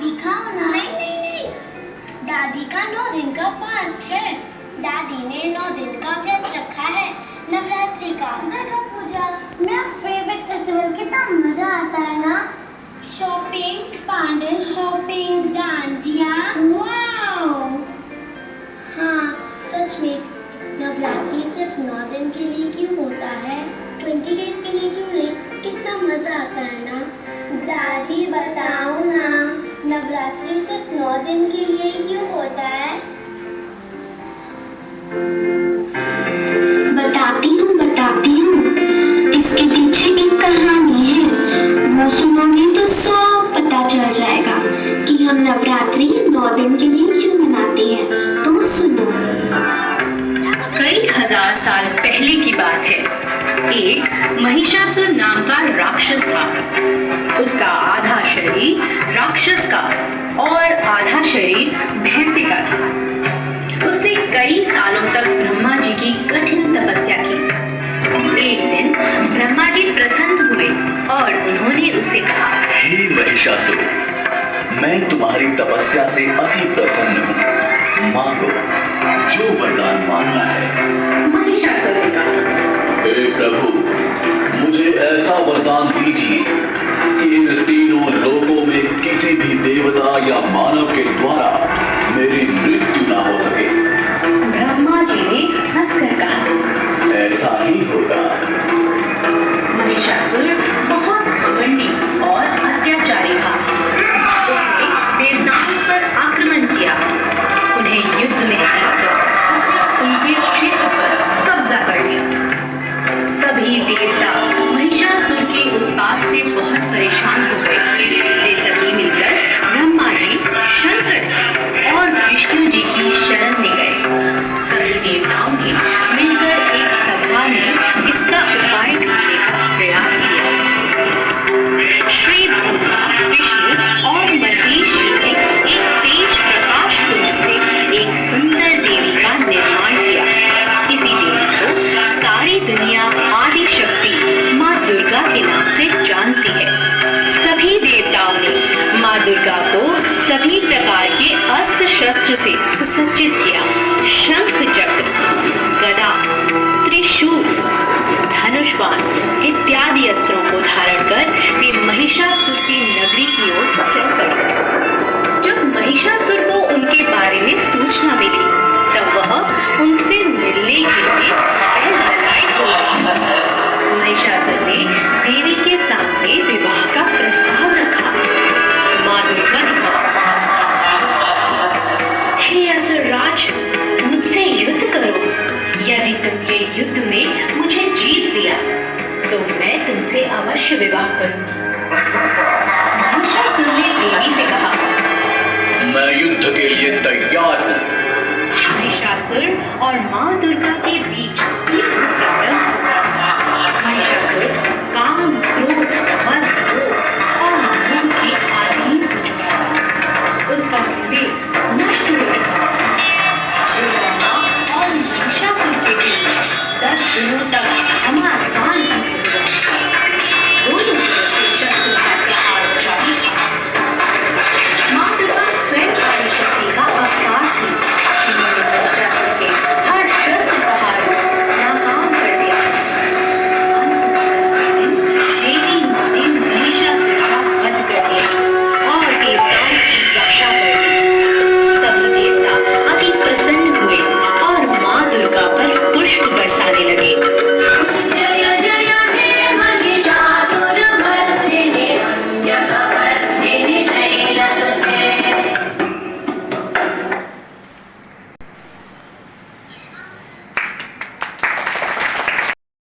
भी खाओ ना। नहीं नहीं नहीं, दादी का 9 दिन का फास्ट है। दादी ने 9 दिन का व्रत रखा है। नवरात्रि का, दुर्गा पूजा, मेरा फेवरेट फेस्टिवल, कितना मजा आता है ना। Shopping, pandal hopping, dandiya, wow. हाँ सच में, नवरात्रि सिर्फ 9 दिन के लिए क्यों होता है? 20 डेज के लिए क्यों नहीं? कितना मजा आता है ना। दादी बताओ ना, नवरात्रि सिर्फ 9 दिन के लिए क्यों होता है? बताती हूँ, इसके पीछे एक कहानी है। वो सुनोगे तो सब पता चल जाएगा कि हम नवरात्रि 9 दिन के लिए क्यों मनाते हैं। तो सुनो। कई हजार साल पहले की बात है। एक महिषासुर नाम का राक्षस था। उसका आधा शरीर राक्षस का और आधा शरीर भैंसे का था। उसने कई सालों तक ब्रह्मा जी की कठिन तपस्या की। एक दिन ब्रह्मा जी प्रसन्न हुए और उन्होंने उसे कहा, हे महिषासुर, मैं तुम्हारी तपस्या से अति प्रसन्न हूँ। मांगो जो वरदान मांगना है। महिषासुर ने कहा, हे प्रभु, मुझे ऐसा वरदान दीजिए कि इन तीनों लोकों में किसी भी देवता या मानव के द्वारा मेरी मृत्यु ना हो सके। ब्रह्मा जी ने हंसकर कहा, ऐसा ही होगा। महिषासुर बहुत घमंडी और अत्याचारी था। उसने देवताओं पर आक्रमण किया। उन्हें युद्ध में हराकर उसने उनके क्षेत्र पर कब्जा कर लिया। सभी देवता महिषासुर के उत्पात से बहुत परेशान हो गए। वे सभी मिलकर ब्रह्मा जी, शंकर जी और विष्णु जी की शरण में गए। सभी देवताओं ने मिलकर एक सभा में इसका उपाय ढूंढने का प्रयास किया। श्री ब्रह्मा, विष्णु और महेश जी ने एक तेज प्रकाश पुंज से एक सुंदर देवी का निर्माण किया। इसी देवी को सारी दुनिया आदि शक्ति माँ दुर्गा के नाम से जानती है। सभी देवताओं ने माँ दुर्गा को सभी प्रकार के अस्त्र शस्त्र से सुसज्जित किया। शंख चक्र, गदा, त्रिशूल, धनुष बाण इत्यादि अस्त्रों को धारण कर वे महिषासुर की नगरी की ओर चल पड़े। जब महिषासुर को उनके बारे में सूचना मिली, तब वह उनसे मिलने के लिए बेहलाई हो गई। महिषासुर ने देवी के सामने विवाह का प्रस्ताव रखा। माँ दुर्गा ने कहा, हे असुरराज, मुझसे युद्ध करो। यदि तुम ये युद्ध में मुझे जीत लिया तो मैं तुमसे अवश्य विवाह करूंगी। महिषासुर ने देवी से कहा, मैं युद्ध के लिए तैयार हूँ। महिषासुर और माँ दुर्गा के बीच युद्ध हुआ।